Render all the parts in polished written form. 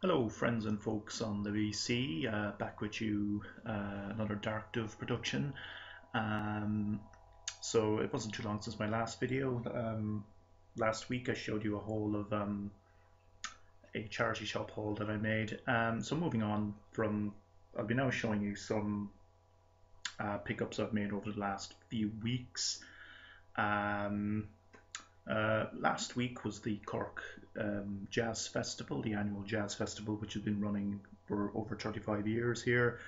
Hello friends and folks on the VC, back with you, another Dark Dove production. Um, so it wasn't too long since my last video. Last week I showed you a haul of a charity shop haul that I made. So moving on from, I'll be now showing you some pickups I've made over the last few weeks. Last week was the Cork Jazz Festival, the annual Jazz Festival, which has been running for over 35 years here.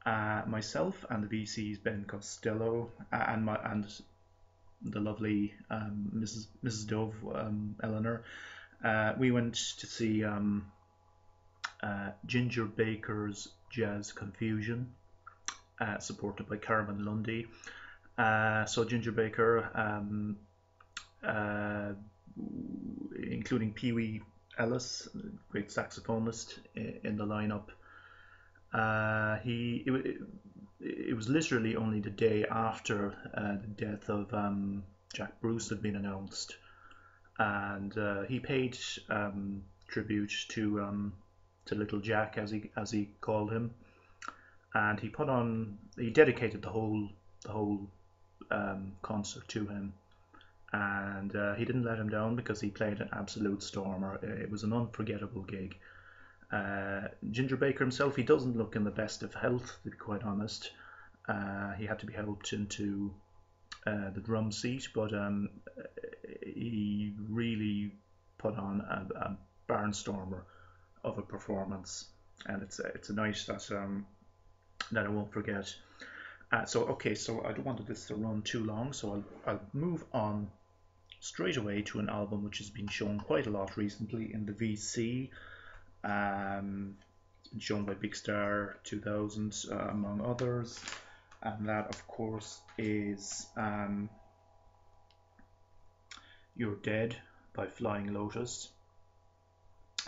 Myself and the VC's Ben Costello and the lovely Mrs. Dove, Eleanor, we went to see Ginger Baker's Jazz Confusion, supported by Carmen Lundy. So Ginger Baker, uh, including Pee Wee Ellis, great saxophonist in the lineup. It was literally only the day after the death of Jack Bruce had been announced, and he paid tribute to Little Jack, as he called him, and he dedicated the whole concert to him, and he didn't let him down because he played an absolute stormer. It was an unforgettable gig. Ginger Baker himself, he doesn't look in the best of health, to be quite honest. He had to be helped into the drum seat, but he really put on a barnstormer of a performance, and it's a night that I won't forget. So I don't want this to run too long, so I'll move on straight away to an album which has been shown quite a lot recently in the VC. It's been shown by Big Star 2000, among others, and that, of course, is You're Dead by Flying Lotus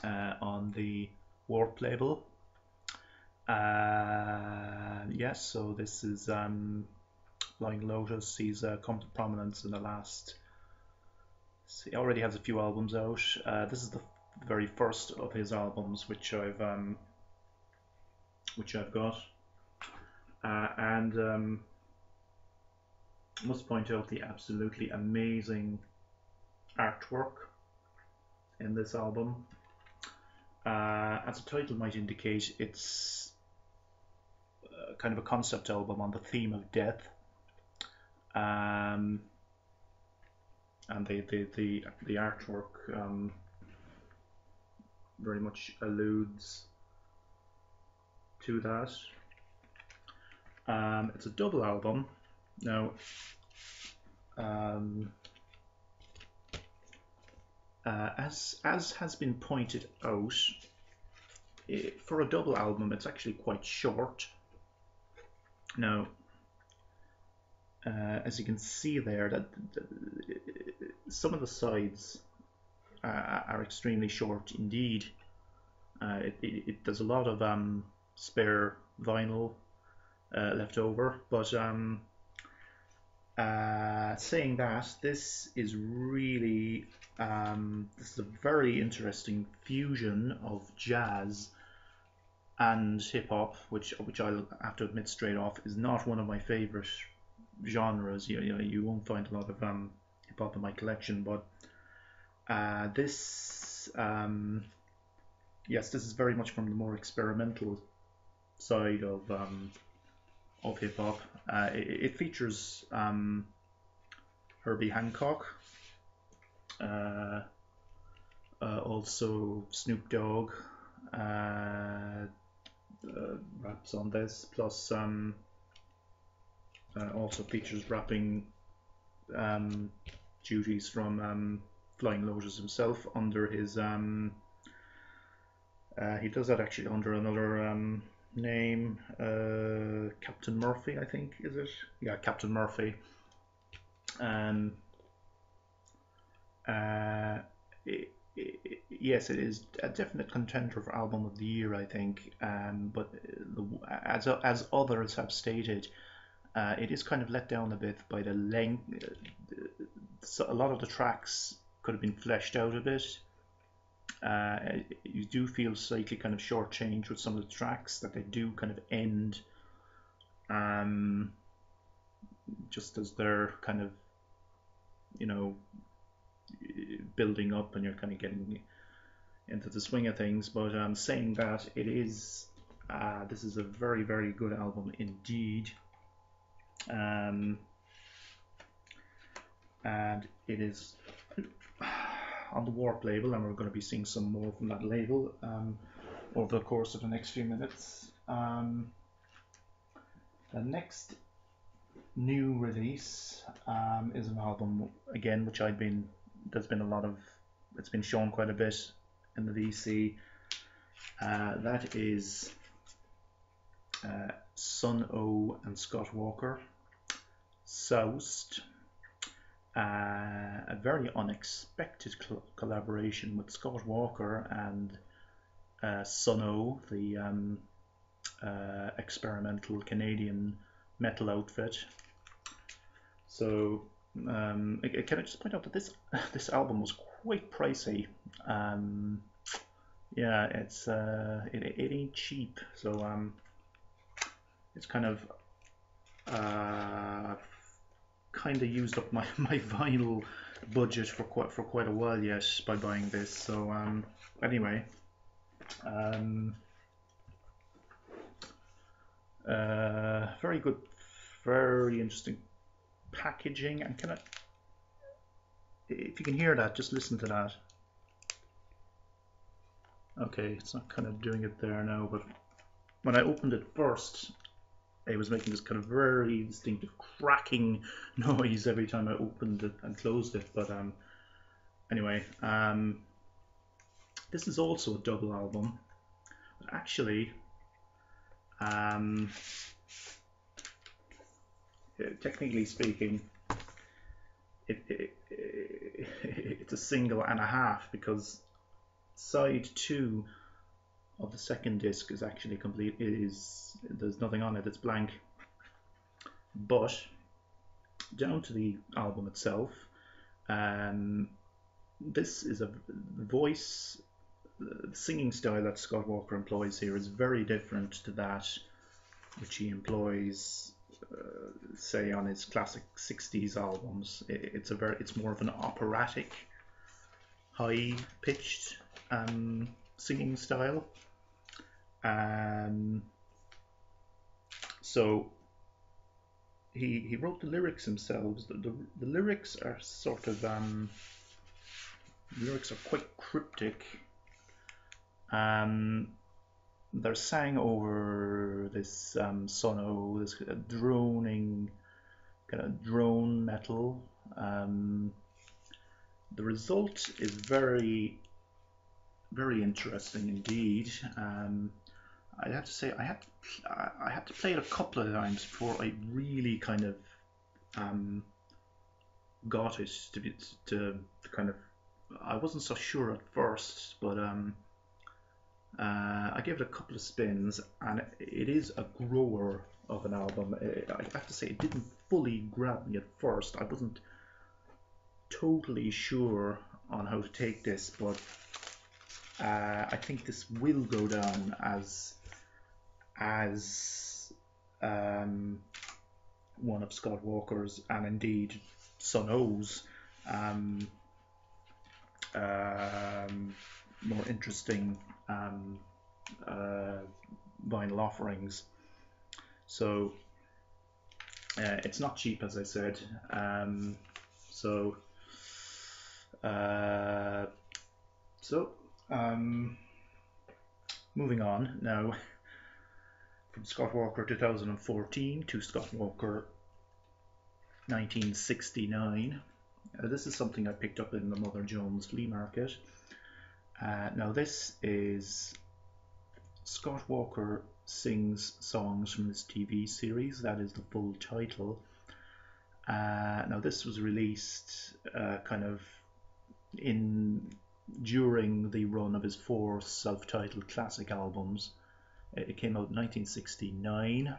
on the Warp label. Yes, so this is Flying Lotus. He's come to prominence in the last. He already has a few albums out. This is the very first of his albums, which I've got, and must point out the absolutely amazing artwork in this album. As the title might indicate, it's kind of a concept album on the theme of death, and the artwork very much alludes to that. It's a double album. Now, as has been pointed out, for a double album, it's actually quite short. Now, as you can see there, that some of the sides are extremely short indeed. There's a lot of spare vinyl left over, but saying that, this is really this is a very interesting fusion of jazz and hip hop, which I'll have to admit straight off is not one of my favorite genres. You won't find a lot of hip hop in my collection, but this yes, this is very much from the more experimental side of hip hop. It features Herbie Hancock, also Snoop Dogg raps on this, plus also features rapping duties from Flying Lotus himself under his he does that actually under another name, Captain Murphy, I think, is it? Yeah, Captain Murphy. Um, uh, yes, it is a definite contender for album of the year, I think. But as others have stated, it is kind of let down a bit by the length. So a lot of the tracks could have been fleshed out a bit. You do feel slightly kind of shortchanged with some of the tracks, that they do kind of end just as they're kind of, you know, building up and you're kind of getting into the swing of things. But saying that, it is this is a very, very good album indeed, and it is on the Warp label, and we're going to be seeing some more from that label over the course of the next few minutes. The next new release is an album again which there's been a lot of, it's been shown quite a bit in the VC. That is Sunn O and Scott Walker, Soused. A very unexpected collaboration with Scott Walker and Sunn O, the experimental Canadian metal outfit. So can I just point out that this album was quite pricey. Yeah, it ain't cheap. So it's kind of used up my vinyl budget for quite a while yet by buying this. So anyway, very good, very interesting packaging. And if you can hear that, just listen to that. Okay, it's not kind of doing it there now, but when I opened it first, it was making this kind of very distinctive cracking noise every time I opened it and closed it. But anyway, this is also a double album. But actually, technically speaking, it's a single and a half, because side 2 of the second disc is actually complete. There's nothing on it, it's blank. But down to the album itself, this is a voice, the singing style that Scott Walker employs here is very different to that which he employs say on his classic 60s albums. It's more of an operatic, high-pitched singing style. So he wrote the lyrics himself. The lyrics are sort of lyrics are quite cryptic. They're sang over this Sunn O, this droning kind of drone metal. The result is very, very interesting indeed. I have to say, I had to play it a couple of times before I really kind of got it to kind of. I wasn't so sure at first, but I gave it a couple of spins, and it is a grower of an album. I have to say, it didn't fully grab me at first. I wasn't totally sure on how to take this, but I think this will go down as one of Scott Walker's, and indeed Sunn O's, more interesting vinyl offerings. So it's not cheap, as I said. Moving on now from Scott Walker 2014 to Scott Walker 1969. This is something I picked up in the Mother Jones flea market. Now this is Scott Walker sings songs from this TV series. That is the full title. Now this was released kind of during the run of his 4 self-titled classic albums. It came out in 1969.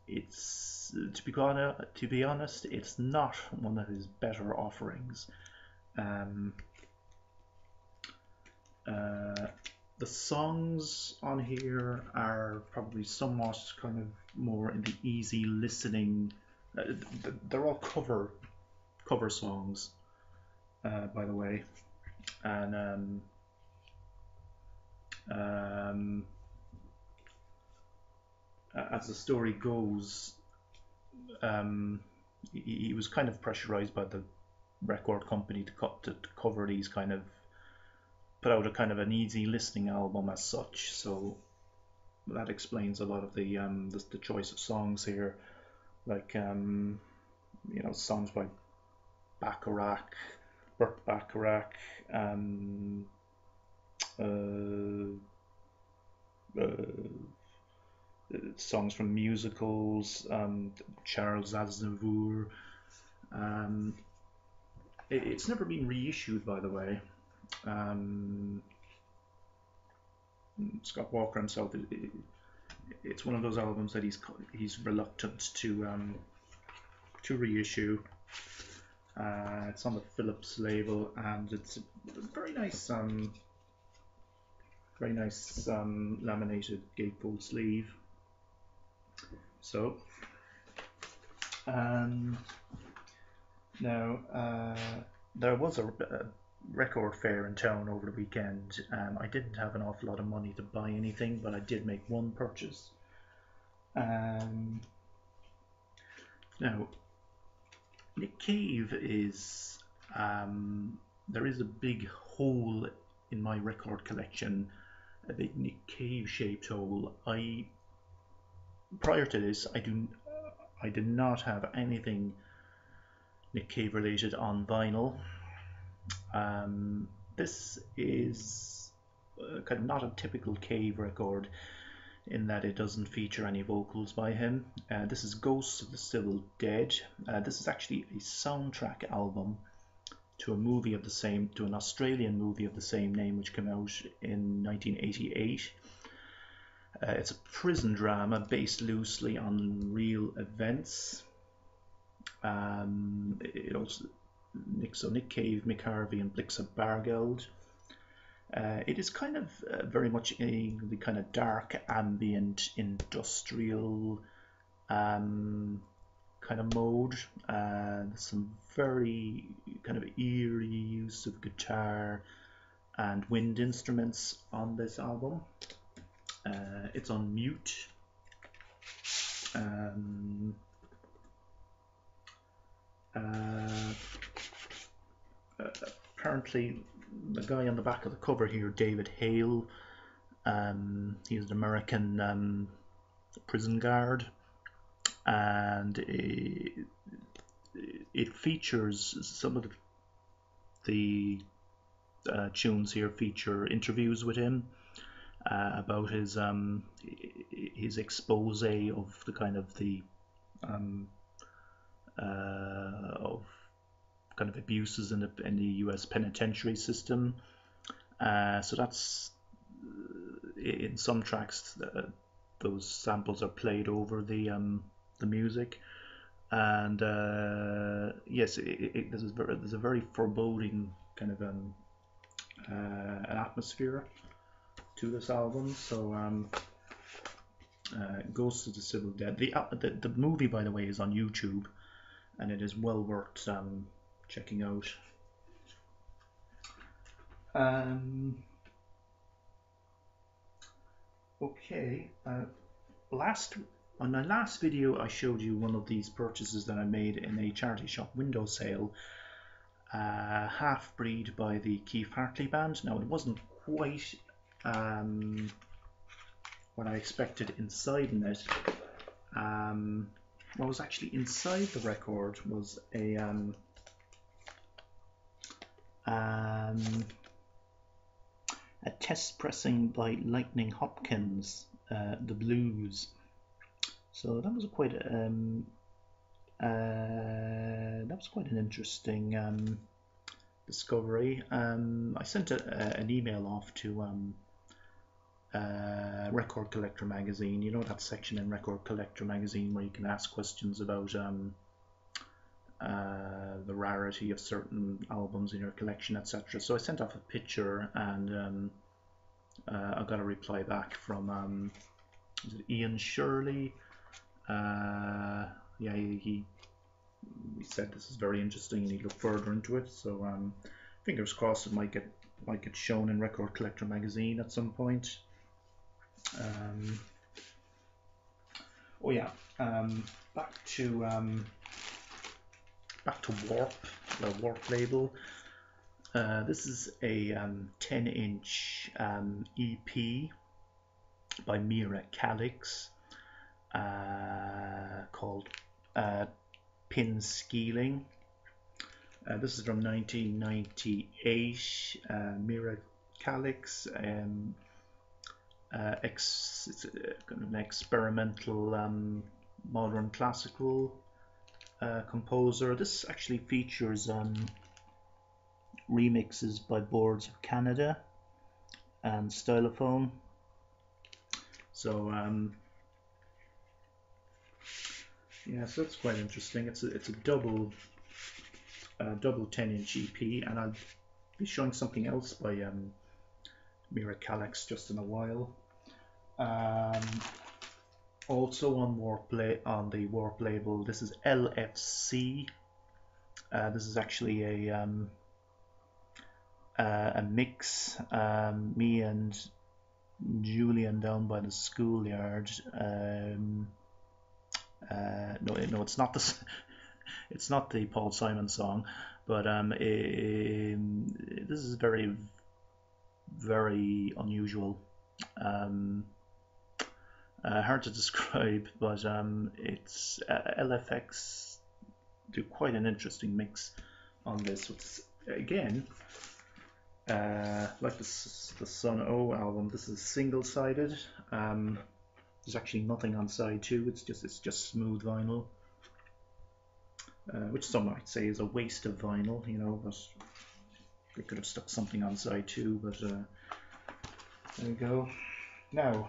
It's to be honest, it's not one of his better offerings. The songs on here are probably somewhat kind of more in the easy listening. They're all cover songs, by the way, and as the story goes, he was kind of pressurized by the record company to cover these kind of, put out a kind of an easy listening album as such. So that explains a lot of the choice of songs here, like you know, songs by Burt Bacharach, songs from musicals, Charles Aznavour. It's never been reissued, by the way. Scott Walker himself, it's one of those albums that he's reluctant to reissue. It's on the Philips label, and it's a very nice laminated gatefold sleeve. So now there was a record fair in town over the weekend. I didn't have an awful lot of money to buy anything, but I did make one purchase. Now, Nick Cave is there is a big hole in my record collection, a big Nick Cave shaped hole. Prior to this, I did not have anything Nick Cave related on vinyl. This is kind of not a typical Cave record in that it doesn't feature any vocals by him. This is Ghosts of the Civil Dead. This is actually a soundtrack album to a movie of the same, to an Australian movie of the same name, which came out in 1988. It's a prison drama based loosely on real events. It also Nick Cave, Mick Harvey, and Blixa Bargeld. It is kind of very much in the kind of dark, ambient, industrial kind of mode. Some very kind of eerie use of guitar and wind instruments on this album. It's on mute. Apparently, the guy on the back of the cover here, David Hale, he's an American prison guard, and it features some of the tunes here feature interviews with him about his expose of the kind of the of kind of abuses in the U.S. penitentiary system. So that's in some tracks. Those samples are played over the music, and yes, there's a very foreboding kind of an atmosphere to this album. So Ghosts of the Civil Dead. The movie, by the way, is on YouTube, and it is well worth checking out. Okay, on my last video I showed you one of these purchases that I made in a charity shop window sale, Half Breed by the Keith Hartley Band. Now, it wasn't quite what I expected inside in it. What was actually inside the record was a test pressing by Lightning Hopkins, The Blues. So that was quite an interesting discovery. I sent an email off to Record Collector magazine. You know that section in Record Collector magazine where you can ask questions about the rarity of certain albums in your collection, etc. So I sent off a picture, and I got a reply back from is it Ian Shirley. Yeah, he said this is very interesting and he'd look further into it. So fingers crossed it might get shown in Record Collector magazine at some point. Oh yeah, back to Warp, the Warp label. This is a 10-inch EP by Mira Calix called Pin Skeeling. This is from 1998. Mira Calix, it's kind of an experimental modern classical composer. This actually features remixes by Boards of Canada and Stylophone. So yeah, so it's quite interesting. It's a double 10-inch EP, and I'll be showing something else by Mira Calix just in a while. Also on the Warp label, this is LFC. This is actually a mix. Me and Julian down by the schoolyard. No, it's not the it's not the Paul Simon song, but this is very, very unusual. Hard to describe, but it's LFX do quite an interesting mix on this. It's, again, like the Sunn O album, this is single-sided. There's actually nothing on side 2. It's just smooth vinyl, which some might say is a waste of vinyl, you know. But they could have stuck something on side 2. But there we go. Now,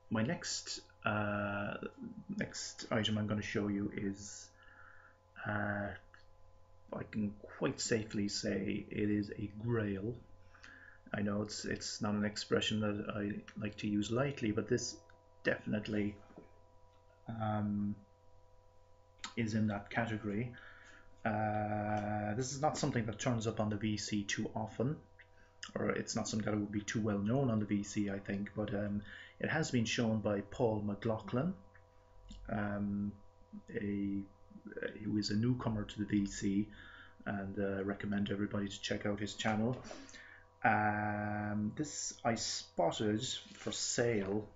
my next item I'm going to show you is, I can quite safely say it is a grail. I know it's not an expression that I like to use lightly, but this definitely is in that category. This is not something that turns up on the VC too often, or it's not something that would be too well known on the VC, I think, but it has been shown by Paul McLaughlin, who is a newcomer to the VC, and recommend everybody to check out his channel. This I spotted for sale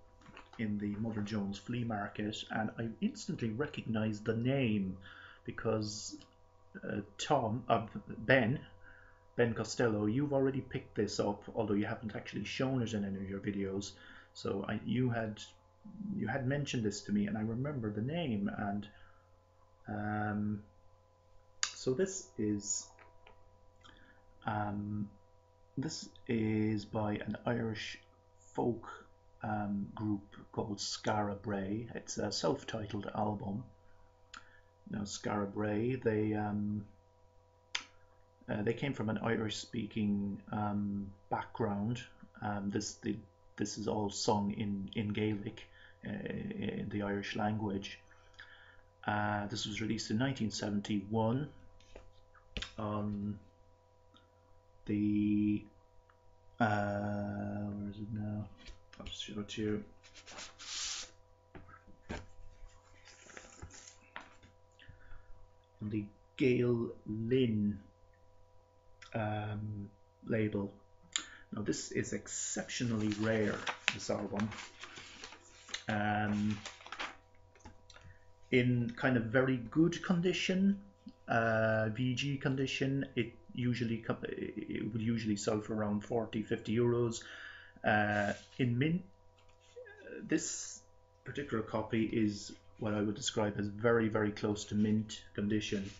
in the Mother Jones flea market, and I instantly recognized the name because Ben Costello, you've already picked this up, although you haven't actually shown it in any of your videos. So you had mentioned this to me, and I remember the name, and so this is by an Irish folk group called Skara Brae. It's a self-titled album. Now, Skara Brae, they came from an Irish-speaking background. This is all sung in Gaelic, in the Irish language. This was released in 1971 on the where is it now? I'll just show it to you. On the Gail Lynn label. Now this is exceptionally rare, this album. In kind of very good condition, VG condition, it would usually sell for around 40-50 euros. In mint, this particular copy is what I would describe as very, very close to mint condition.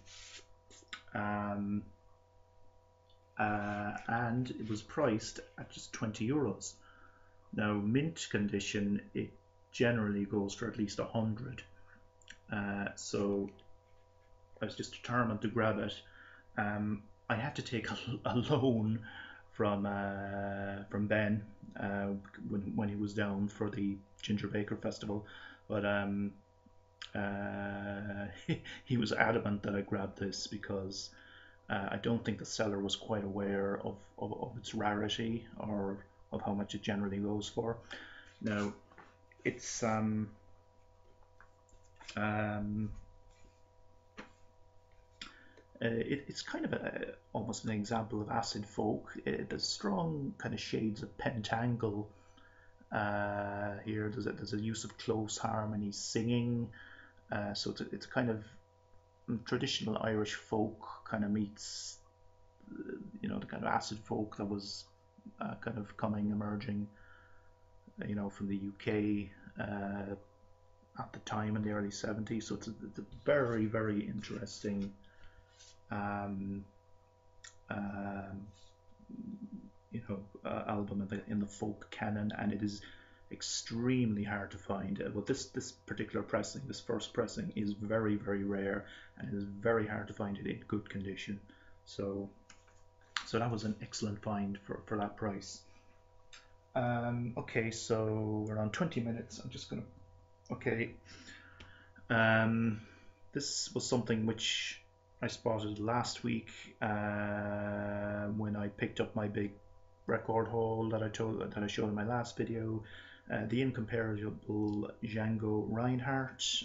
And it was priced at just 20 euros. Now, mint condition, it generally goes for at least 100. So was just determined to grab it. I had to take a loan from Ben when he was down for the Ginger Baker Festival, but he was adamant that I grab this because I don't think the seller was quite aware of its rarity or of how much it generally goes for. Now, it's it's kind of almost an example of acid folk. There's strong kind of shades of pentangle here. There's a use of close harmony singing. So it's kind of traditional Irish folk kind of meets, the kind of acid folk that was kind of emerging, from the UK at the time in the early 70s. So it's a very, very interesting album in the folk canon, and it is extremely hard to find. But this particular pressing, this first pressing, is very, very rare, and it is very hard to find it in good condition. So that was an excellent find for that price. Okay, so we're on 20 minutes. I'm just gonna. Okay. This was something which I spotted last week when I picked up my big record haul that I showed in my last video. The incomparable Django Reinhardt.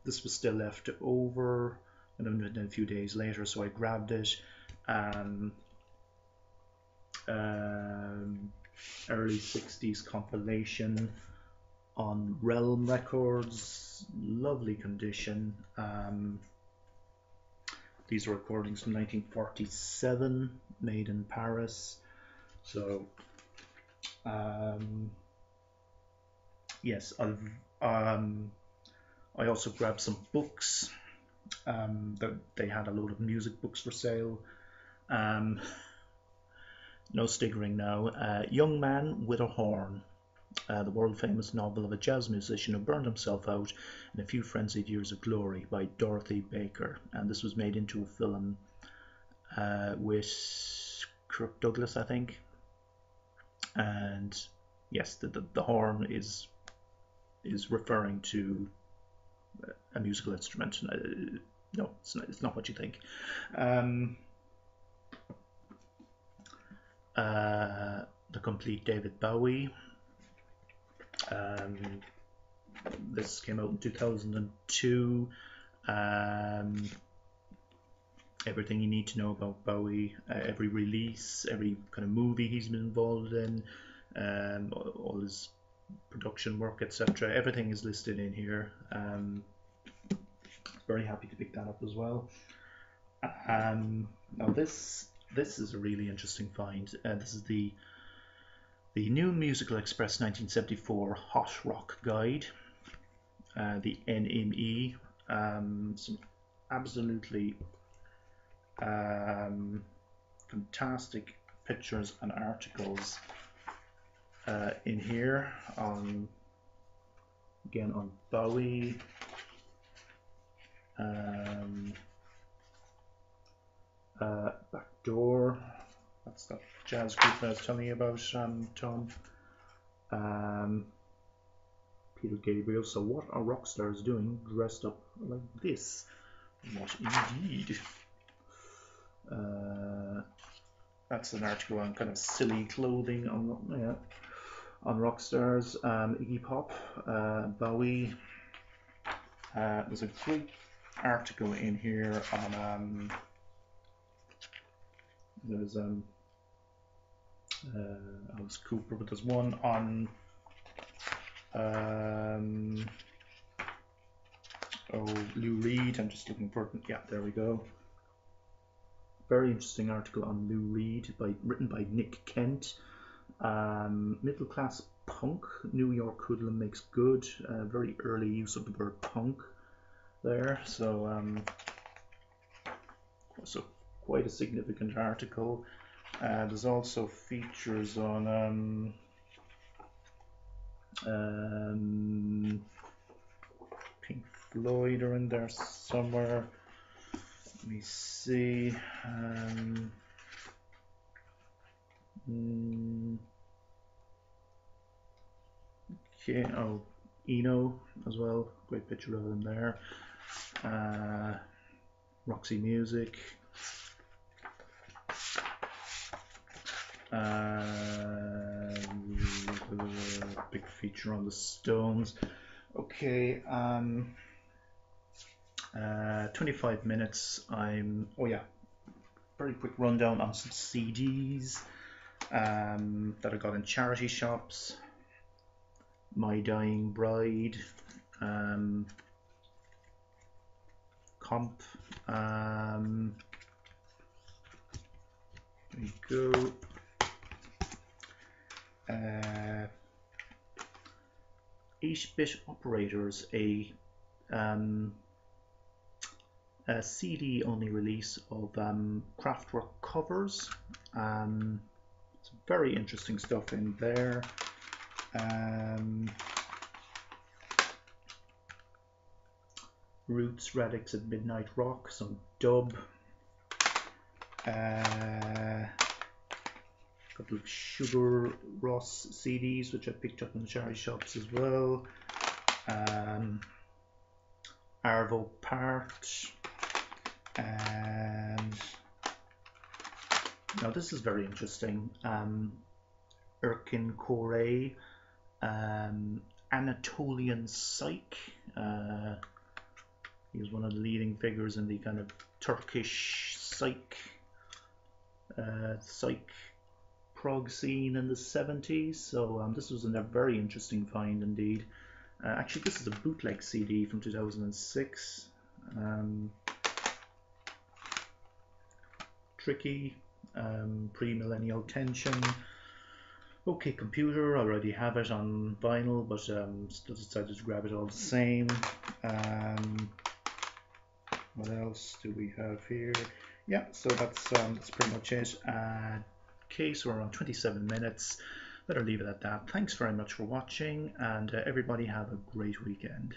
This was still left over, and then a few days later, so I grabbed it. Early 60s compilation on Realm Records, lovely condition. These are recordings from 1947, made in Paris. So yes, I also grabbed some books. They had a load of music books for sale. No stickering now. Young Man with a Horn, the world famous novel of a jazz musician who burned himself out in a few frenzied years of glory, by Dorothy Baker. And this was made into a film with Kirk Douglas, I think. And yes, the horn is referring to a musical instrument. No, it's not what you think. The complete David Bowie. This came out in 2002. Everything you need to know about Bowie, every release, every kind of movie he's been involved in, all his production work, etc. Everything is listed in here. Very happy to pick that up as well. Now this is a really interesting find. This is the New Musical Express 1974 Hot Rock Guide, the NME. Some absolutely fantastic pictures and articles in here on Bowie. Backdoor, that's that jazz group I was telling you about, Tom. Peter Gabriel. So what are rock stars doing dressed up like this? What indeed? That's an article on kind of silly clothing on rock stars. Iggy Pop, Bowie. There's a great article in here on there's Alice Cooper, but there's one on Lou Reed. I'm just looking for it. Yeah, there we go. Very interesting article on Lou Reed, written by Nick Kent. Middle class punk, New York hoodlum makes good. Very early use of the word punk there. So quite a significant article. There's also features on Pink Floyd are in there somewhere. Let me see. Okay, oh, Eno as well. Great picture of him there. Roxy Music. Big feature on the Stones. Okay, 25 minutes. Oh yeah, very quick rundown on some CDs that I got in charity shops. My Dying Bride, Comp. There you go. 8-Bit Operators, a CD only release of Kraftwerk covers. Some very interesting stuff in there. Roots, Radix at Midnight Rock, some dub. Couple of Sugar Ross CDs which I picked up in the charity shops as well. Arvo Part, and now this is very interesting. Erkin Koray, Anatolian Psych. He was one of the leading figures in the kind of Turkish psych prog scene in the 70s. So this was a very interesting find indeed. Actually, this is a bootleg CD from 2006. Tricky, Pre-Millennial Tension. OK Computer, I already have it on vinyl, but still decided to grab it all the same. What else do we have here? Yeah, so that's pretty much it. Okay, so we're around 27 minutes. Better leave it at that. Thanks very much for watching, and everybody have a great weekend.